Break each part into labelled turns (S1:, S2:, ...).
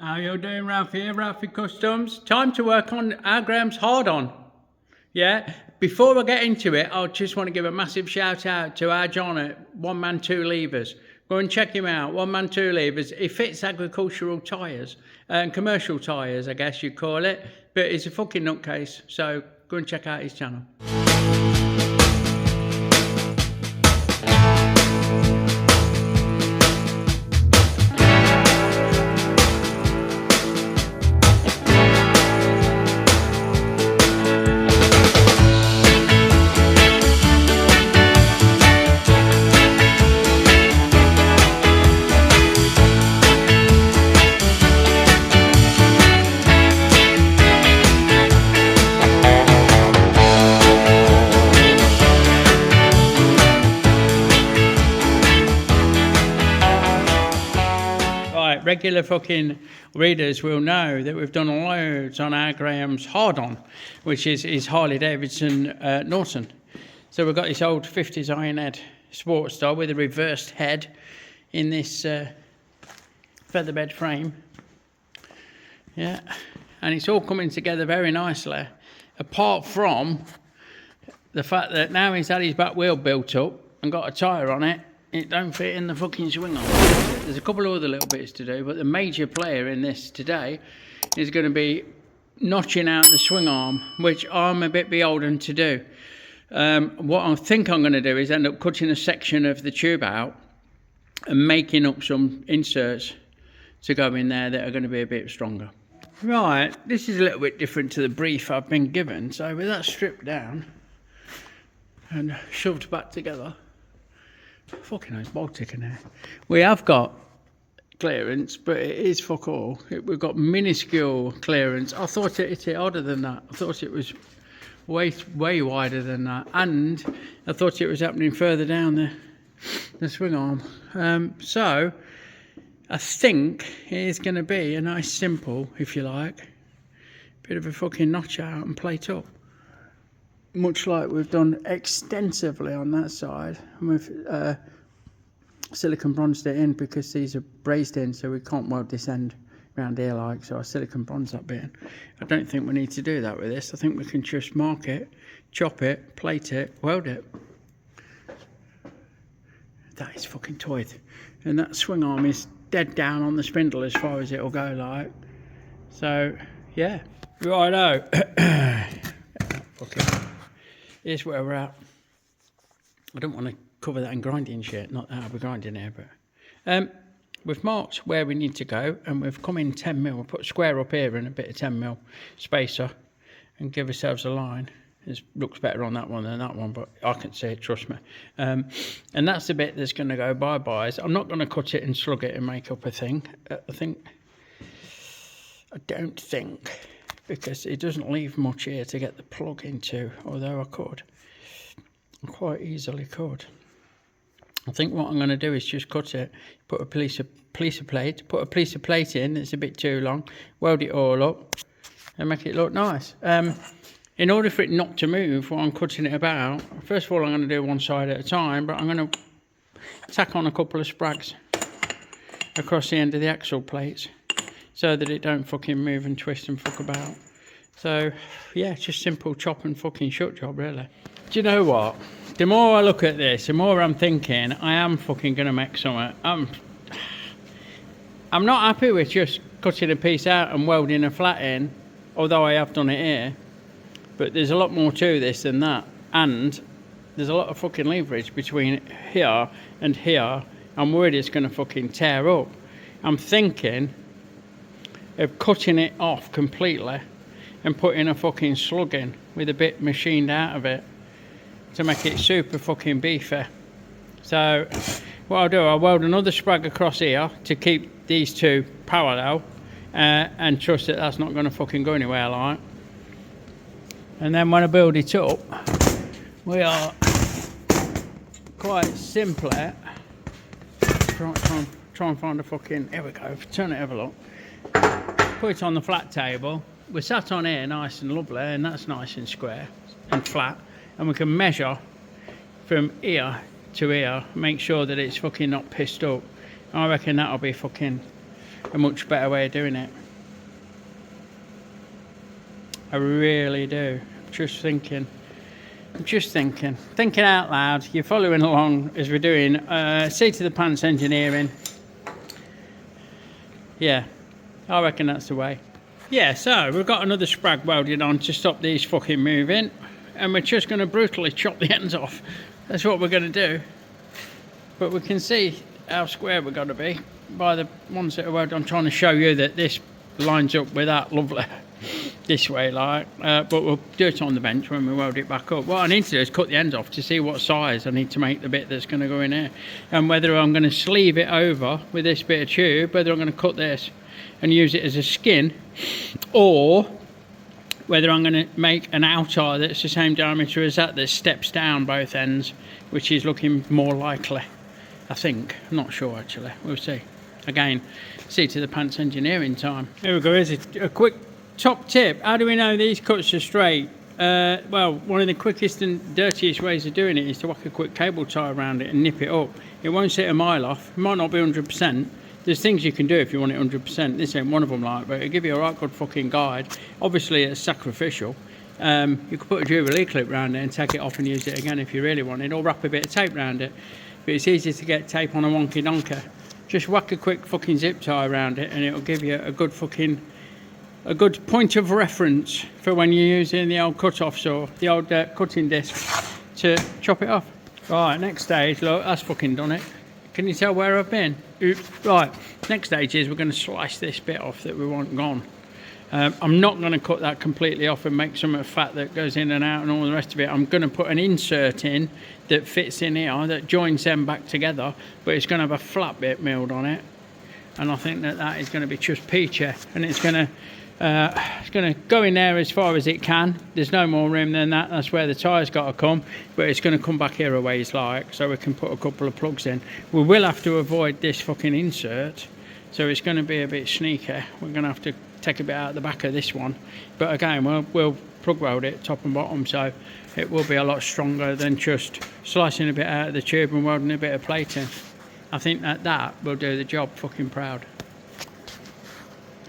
S1: How you doing, Ralfy here, Ralfy Customs? Time to work on our Graham's hard-on. Yeah, before I get into it, I just want to give a massive shout out to our John at One Man Two Levers. Go and check him out, One Man Two Levers. He fits agricultural tyres, and commercial tyres, I guess you'd call it, but he's a fucking nutcase, so go and check out his channel. Regular fucking readers will know that we've done loads on our Graham's hard-on, which is his Harley Davidson Norton. So we've got this old 50s Ironhead sports style with a reversed head in this featherbed frame. Yeah, and it's all coming together very nicely, apart from the fact that now he's had his back wheel built up and got a tyre on it, it don't fit in the fucking swing arm. There's a couple of other little bits to do, but the major player in this today is going to be notching out the swing arm, which I'm a bit beholden to do. What I think I'm going to do is end up cutting a section of the tube out and making up some inserts to go in there that are going to be a bit stronger. Right, this is a little bit different to the brief I've been given. So with that stripped down and shoved back together, fucking hell, it's Baltic in there. We have got clearance, but it is fuck all. We've got minuscule clearance. I thought it hit it harder than that. I thought it was way wider than that, and I thought it was happening further down the swing arm. So I think it is going to be a nice simple, if you like, bit of a fucking notch out and plate up, much like we've done extensively on that side. And we've silicon bronzed it in because these are brazed in, so we can't weld this end around here like, so I silicon bronze that bit in. I don't think we need to do that with this. I think we can just mark it, chop it, plate it, weld it. That is fucking toyed. And that swing arm is dead down on the spindle as far as it'll go like. So, yeah. Righto. Okay. Here's where we're at. I don't want to cover that in grinding shit, not that I'll be grinding here, but we've marked where we need to go, and we've come in 10mm. We'll put a square up here and a bit of 10mm spacer and give ourselves a line. It looks better on that one than that one, but I can see it, trust me. And that's the bit that's going to go bye-byes. I'm not going to cut it and slug it and make up a thing. I don't think, because it doesn't leave much here to get the plug into, although I could. I quite easily could. I think what I'm going to do is just cut it, put a piece of plate in that's a bit too long, weld it all up and make it look nice. In order for it not to move while I'm cutting it about, first of all I'm going to do one side at a time, but I'm going to tack on a couple of sprags across the end of the axle plates so that it don't fucking move and twist and fuck about. So yeah, it's just simple chop and fucking shut job really. Do you know what? The more I look at this, the more I'm thinking I am fucking going to make something. I'm not happy with just cutting a piece out and welding a flat in, although I have done it here. But there's a lot more to this than that. And there's a lot of fucking leverage between here and here. I'm worried it's going to fucking tear up. I'm thinking of cutting it off completely and putting a fucking slug in with a bit machined out of it to make it super fucking beefy. So what I'll do, I'll weld another sprag across here to keep these two parallel and trust that that's not going to fucking go anywhere like. And then when I build it up, we are quite simply try and find a fucking, here we go, turn it, have a look, put it on the flat table. We're sat on here nice and lovely, and that's nice and square and flat, and we can measure from here to here, make sure that it's fucking not pissed up. I reckon that'll be fucking a much better way of doing it. I really do. Just thinking out loud. You're following along as we're doing seat of the pants engineering. Yeah, I reckon that's the way. Yeah, so we've got another sprag welded on to stop these fucking moving, and we're just going to brutally chop the ends off. That's what we're going to do. But we can see how square we're going to be by the ones that are welded. I'm trying to show you that this lines up with that lovely this way, like, but we'll do it on the bench when we weld it back up. What I need to do is cut the ends off to see what size I need to make the bit that's going to go in here, and whether I'm going to sleeve it over with this bit of tube, whether I'm going to cut this and use it as a skin, or whether I'm going to make an outer that's the same diameter as that steps down both ends, which is looking more likely, I think. I'm not sure actually, we'll see. Again, seat of the pants engineering time. Here we go. Here's a quick top tip. How do we know these cuts are straight? Well, one of the quickest and dirtiest ways of doing it is to whack a quick cable tie around it and nip it up. It won't sit a mile off. It might not be 100%. There's things you can do if you want it 100%. This ain't one of them, like, but it'll give you a right good fucking guide. Obviously, it's sacrificial. You could put a Jubilee clip around it and take it off and use it again if you really wanted, or wrap a bit of tape around it. But it's easy to get tape on a wonky donker. Just whack a quick fucking zip tie around it and it'll give you a good point of reference for when you're using the old cut-off saw, the old cutting disc to chop it off. Right, next stage, look, that's fucking done it. Can you tell where I've been? Oops. Right, next stage is we're going to slice this bit off that we want gone. I'm not going to cut that completely off and make some of the fat that goes in and out and all the rest of it. I'm going to put an insert in that fits in here, that joins them back together, but it's going to have a flat bit milled on it. And I think that is going to be just peachy, and it's going to go in there as far as it can. There's no more room than that. That's where the tire's got to come, but it's going to come back here a ways, like, so we can put a couple of plugs in. We will have to avoid this fucking insert, so it's going to be a bit sneaky. We're going to have to take a bit out of the back of this one, but again, we'll plug weld it top and bottom, so it will be a lot stronger than just slicing a bit out of the tube and welding a bit of plating. I think that will do the job fucking proud.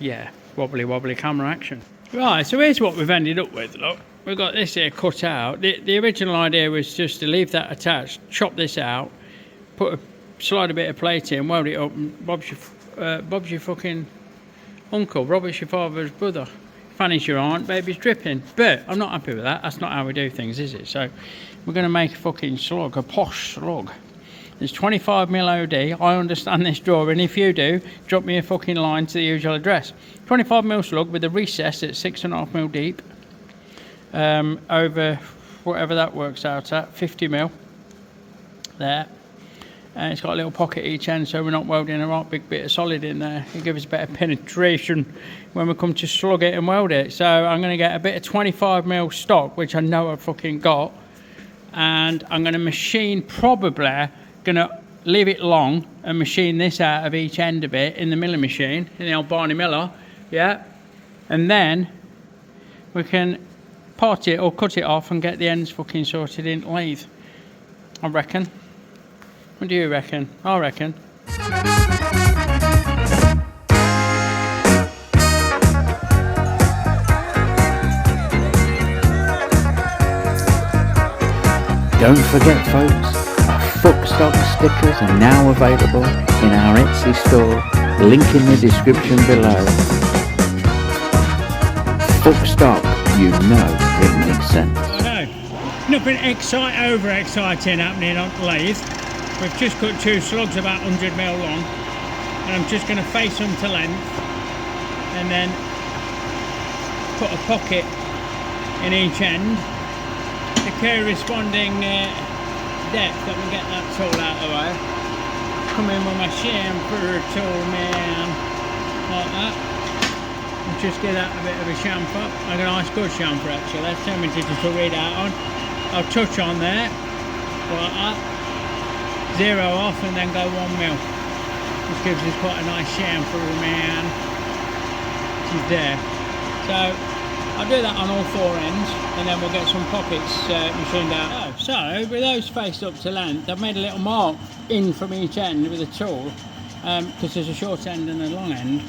S1: Yeah, wobbly camera action. Right, so here's what we've ended up with. Look, we've got this here cut out. The original idea was just to leave that attached, chop this out, slide a bit of plate in, weld it up, and Bob's your fucking uncle, Robert's your father's brother, Fanny's your aunt, baby's dripping. But I'm not happy with that. That's not how we do things, is it? So we're going to make a fucking slug, a posh slug. There's 25mm OD. I understand this drawing. If you do, drop me a fucking line to the usual address. 25mm slug with a recess at 6.5mm deep, over whatever that works out at, 50mm there. And it's got a little pocket each end, so we're not welding a right big bit of solid in there. It gives us better penetration when we come to slug it and weld it. So I'm going to get a bit of 25mm stock, which I know I've fucking got, and I'm going to machine, probably going to leave it long and machine this out of each end of it in the milling machine, in the old Barney Miller, yeah. And then we can part it or cut it off and get the ends fucking sorted in lathe, I reckon. What do you reckon? I reckon.
S2: Don't forget, folks, our Fuckstock stickers are now available in our Etsy store, link in the description below. Fuckstock, you know it makes sense.
S1: I know, nothing over-exciting happening on the lathe. We've just cut two slugs about 100mm long, and I'm just going to face them to length and then put a pocket in each end, the corresponding depth that will get that tool out of the way. Come in with my chamfer tool, man, like that, and just give that a bit of a chamfer. I got a nice good chamfer actually, that's something to just read out on. I'll touch on there, like that. Zero off and then go 1mm. This gives us quite a nice chamfer, man. Which is there. So I'll do that on all four ends, and then we'll get some pockets machined out. So with those faced up to length, I've made a little mark in from each end with a tool, because there's a short end and a long end.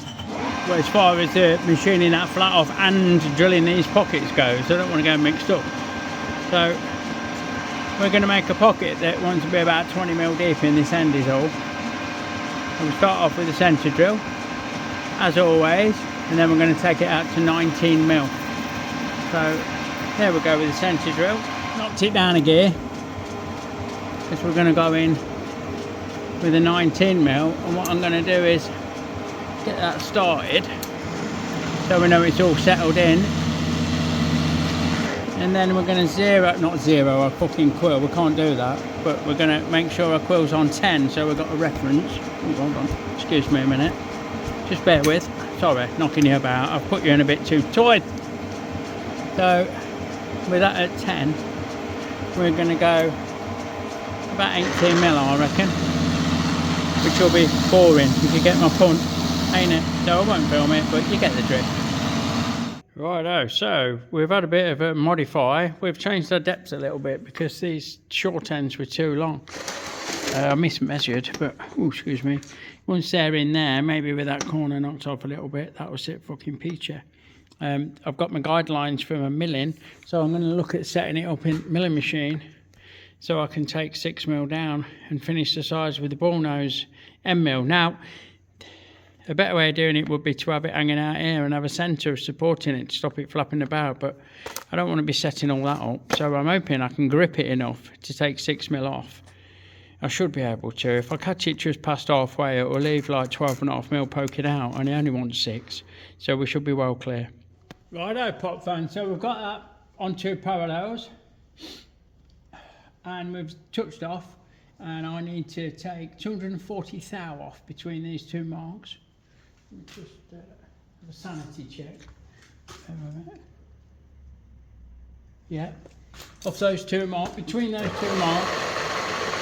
S1: Well, as far as machining that flat off and drilling these pockets goes, I don't want to go mixed up. So we're going to make a pocket that wants to be about 20mm deep in this end is all. And we'll start off with a centre drill, as always, and then we're going to take it out to 19mm. So there we go with the centre drill. Knocked it down a gear, because we're going to go in with a 19mm, and what I'm going to do is get that started so we know it's all settled in, and then we're going to not zero our fucking quill, we can't do that, but we're going to make sure our quill's on 10 so we've got a reference. Oh, hold on, excuse me a minute, just bear with, sorry, knocking you about, I've put you in a bit too tight. So with that at 10 we're going to go about 18mm, I reckon, which will be boring if you get my punt, ain't it? So I won't film it, but you get the drift. Righto, so we've had a bit of a modify. We've changed our depth a little bit because these short ends were too long. I mismeasured, but oh, excuse me. Once they're in there, maybe with that corner knocked off a little bit, that was it fucking peachy. I've got my guidelines for my milling, so I'm going to look at setting it up in milling machine so I can take 6mm down and finish the sides with the ball nose end mill. Now, a better way of doing it would be to have it hanging out here and have a centre supporting it to stop it flapping about, but I don't want to be setting all that up, so I'm hoping I can grip it enough to take 6mm off. I should be able to. If I catch it just past halfway, it will leave like 12.5mm poking out, and I only want 6, so we should be well clear. Righto, pop fan, so we've got that on 2 parallels, and we've touched off, and I need to take 240 thou off between these 2 marks. Let me just have a sanity check. Yeah, off those 2 marks, between those 2 marks.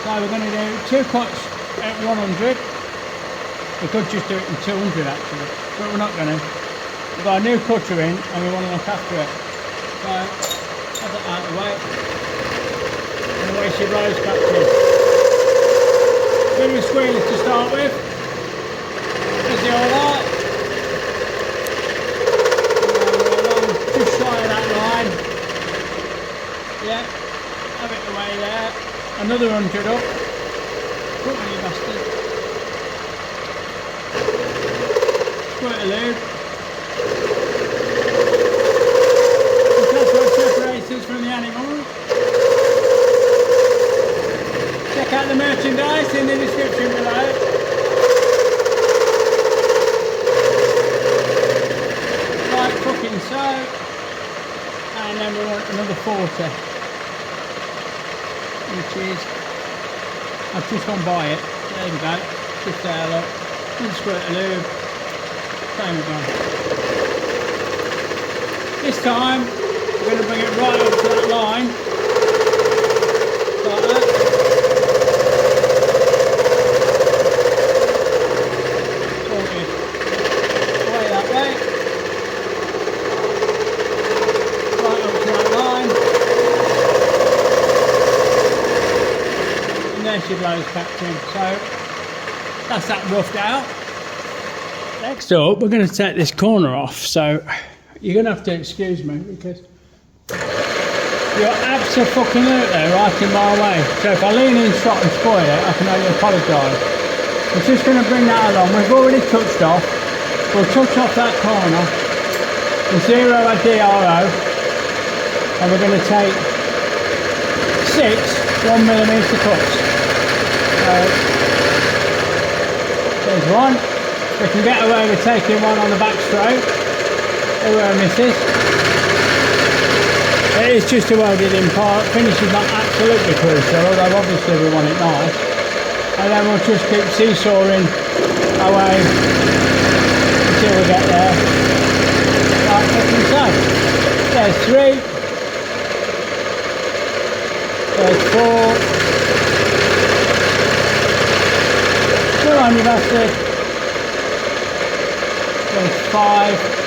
S1: So we're going to do 2 cuts at 100. We could just do it in 200 actually, but we're not going to. We've got a new cutter in and we want to look after it. So have that out of the way. And away she blows back in. Bit of a squealer to start with. Is he alright? Just shy of that line. Yeah, have it away there. Another 100 up. Come on, you bastard. Squirt a lube. That's what separates us from the animals. Check out the merchandise in the description below. Like fucking so. And then we want another 40. Which is, I've just gone by it. There we go. Just there, look. One squirt of lube. Same again. This time, we're going to bring it right up to that line. Like that. Sorted. Away that way. Right up to that line. And there she blows back in. So, that's that roughed out. Next up, we're going to take this corner off. So, you're going to have to excuse me because you're absolutely right in my way. So if I lean in shot and spoil it, I can only apologise. I'm just going to bring that along. We've already touched off. We'll touch off that corner and zero our DRO, and we're going to take 6 1mm cuts. So there's one. We can get away with taking one on the back stroke. There were misses. It is just a welded in part. Finish is not absolutely crucial, although obviously we want it nice. And then we'll just keep seesawing away until we get there. Like fucking so. There's 3. There's 4. Come on, you bastard. There's 5.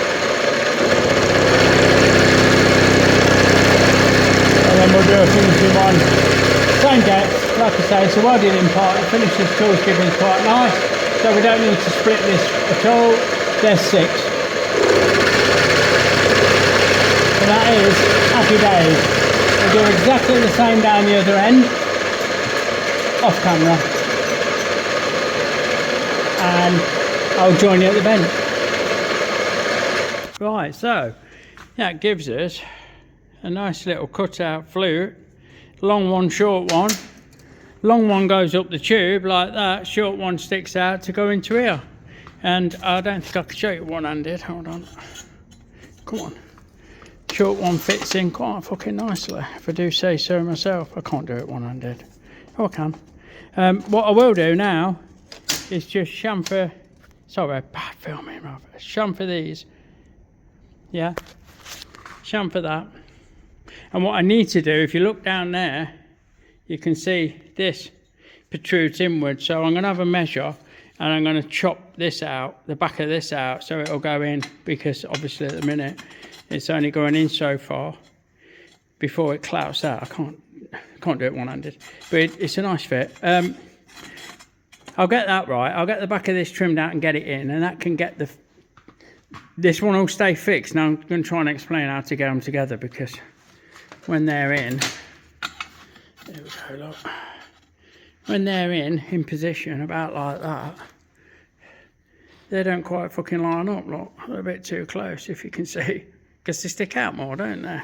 S1: And then we'll do a finishing one. Same depth, like I say, it's a welded in part. The finisher's tools giving is quite nice. So we don't need to split this at all. There's 6. So that is happy days. We'll do exactly the same down the other end, off camera. And I'll join you at the bench. Right, so that gives us a nice little cutout flute. Long one, short one. Long one goes up the tube like that, short one sticks out to go into here. And I don't think I can show you one-handed, hold on. Come on. Short one fits in quite fucking nicely, if I do say so myself. I can't do it one-handed. Oh, I can. What I will do now is just chamfer, sorry, bad filming, chamfer these. Yeah, chamfer that. And what I need to do, if you look down there, you can see this protrudes inward. So I'm going to have a measure and I'm going to chop this out, the back of this out, so it'll go in, because obviously at the minute it's only going in so far before it clouts out. I can't do it one-handed, but it's a nice fit. I'll get that right. I'll get the back of this trimmed out and get it in, and that can get this one will stay fixed. Now I'm going to try and explain how to get them together, because when they're in, there we go, look. When they're in position about like that, they don't quite fucking line up, look. They're a bit too close, if you can see, because they stick out more, don't they?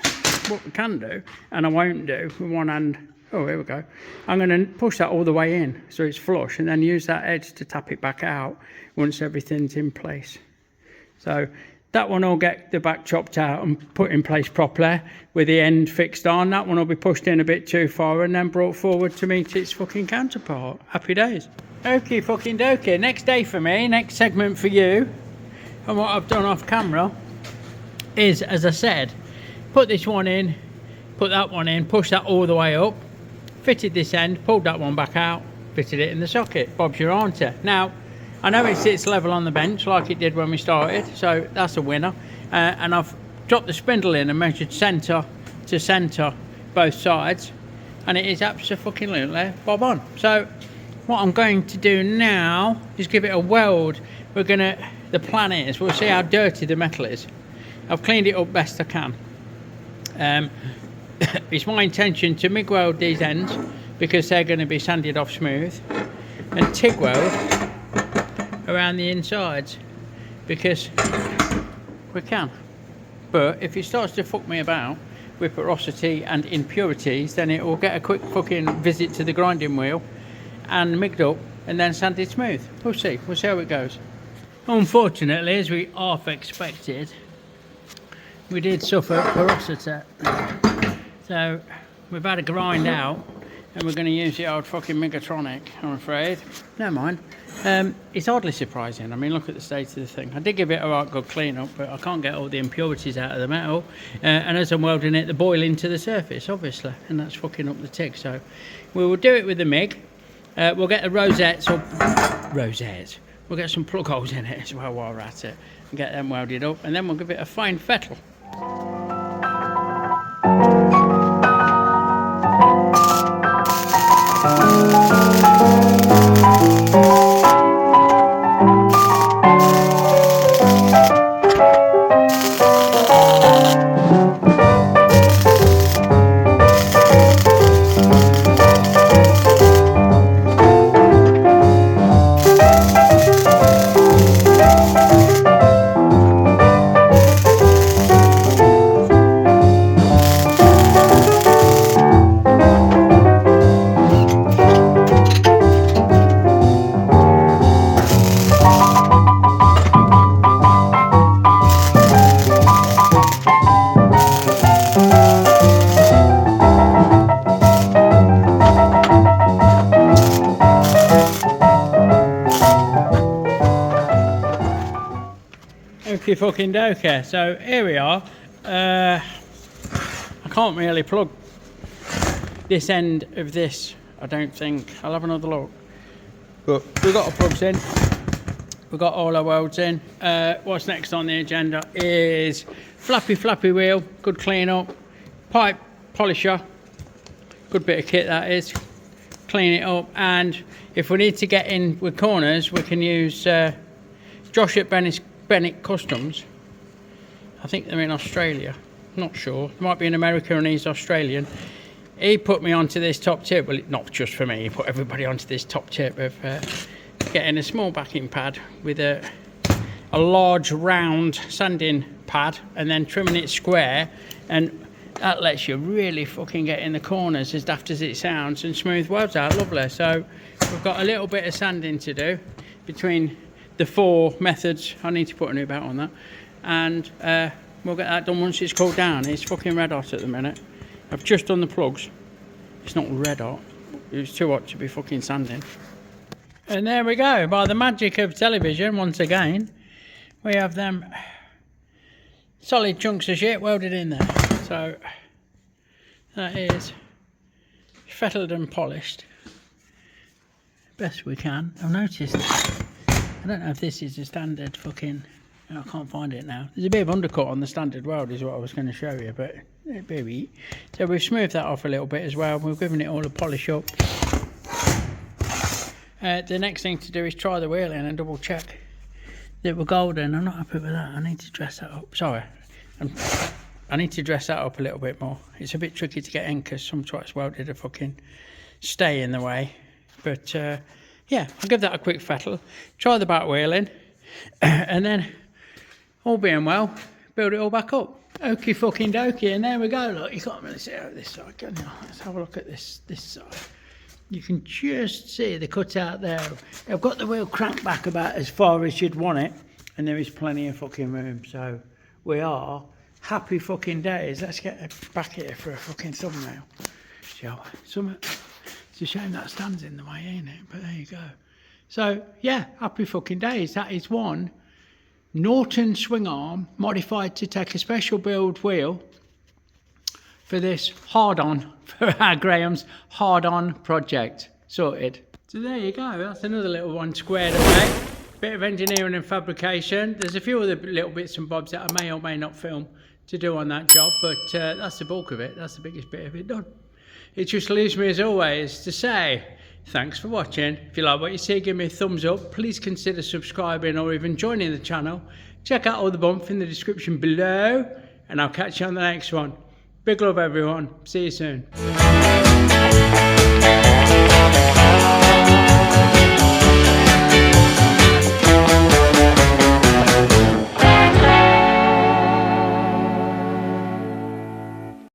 S1: What we can do, and I won't do with one hand, oh, here we go. I'm going to push that all the way in so it's flush, and then use that edge to tap it back out once everything's in place. So that one will get the back chopped out and put in place properly with the end fixed on. That one will be pushed in a bit too far and then brought forward to meet its fucking counterpart. Happy days. Okie fucking dokie. Next day for me, next segment for you, and what I've done off camera is, as I said, put this one in, put that one in, push that all the way up, fitted this end, pulled that one back out, fitted it in the socket. Bob's your answer. Now, I know it sits level on the bench like it did when we started, so that's a winner. And I've dropped the spindle in and measured centre to centre both sides, and it is absolutely bob on. So what I'm going to do now is give it a weld. The plan is, we'll see how dirty the metal is. I've cleaned it up best I can. It's my intention to MIG weld these ends because they're going to be sanded off smooth, and TIG weld around the insides because we can. But if it starts to fuck me about with porosity and impurities, then it will get a quick fucking visit to the grinding wheel and MIG'd up and then sanded smooth. We'll see how it goes. Unfortunately, as we half expected, we did suffer porosity. So we've had a grind out and we're going to use the old fucking Megatronic, I'm afraid. Never mind. It's oddly surprising. I mean, look at the state of the thing. I did give it a right good clean up, but I can't get all the impurities out of the metal. And as I'm welding it, they're boiling to the surface, obviously, and that's fucking up the TIG. So we will do it with the MIG. We'll get the rosettes. We'll get some plug holes in it as well while we're at it, and get them welded up, and then we'll give it a fine fettle. Okie fucking dokie. So here we are. I can't really plug this end of this, I don't think. I'll have another look. But we've got our plugs in. We've got all our welds in. What's next on the agenda is flappy wheel, good clean up, pipe polisher, good bit of kit that is, clean it up, and if we need to get in with corners, we can use Josh at Bennett Customs. I think they're in Australia, not sure. It might be in America and he's Australian. He put me onto this top tip, well, not just for me, he put everybody onto this top tip of getting a small backing pad with a large round sanding pad and then trimming it square, and that lets you really fucking get in the corners, as daft as it sounds, and smooth welds out lovely. So we've got a little bit of sanding to do between the 4 methods. I need to put a new belt on that, and we'll get that done once it's cooled down. It's fucking red hot at the minute. I've just done the plugs. It's not red hot, it was too hot to be fucking sanding. And there we go, by the magic of television once again, we have them solid chunks of shit welded in there. So that is fettled and polished best we can. I've noticed, I don't know if this is a standard fucking, I can't find it now. There's a bit of undercut on the standard weld is what I was going to show you, but baby. So we've smoothed that off a little bit as well. We've given it all a polish up. The next thing to do is try the wheel in and double check that we're golden. I'm not happy with that. I need to dress that up. Sorry. I need to dress that up a little bit more. It's a bit tricky to get in because some twice welded a fucking stay in the way. But yeah, I'll give that a quick fettle. Try the back wheel in. And then, all being well, build it all back up. Okie fucking dokie. And there we go. Look, you can't really see out this side, can you? Let's have a look at this side. You can just see the cutout there. I've got the wheel cranked back about as far as you'd want it, and there is plenty of fucking room. So we are happy fucking days. Let's get back here for a fucking thumbnail, shall we? It's a shame that stands in the way, ain't it? But there you go. So yeah, happy fucking days. That is one Norton Swingarm modified to take a special build wheel for this hard-on, for our Graham's hard-on project. Sorted. So there you go, that's another little one squared away. Bit of engineering and fabrication. There's a few other little bits and bobs that I may or may not film to do on that job, but that's the bulk of it. That's the biggest bit of it done. It just leaves me, as always, to say thanks for watching. If you like what you see, give me a thumbs up. Please consider subscribing or even joining the channel. Check out all the bumps in the description below, and I'll catch you on the next one. Big love, everyone. See you soon.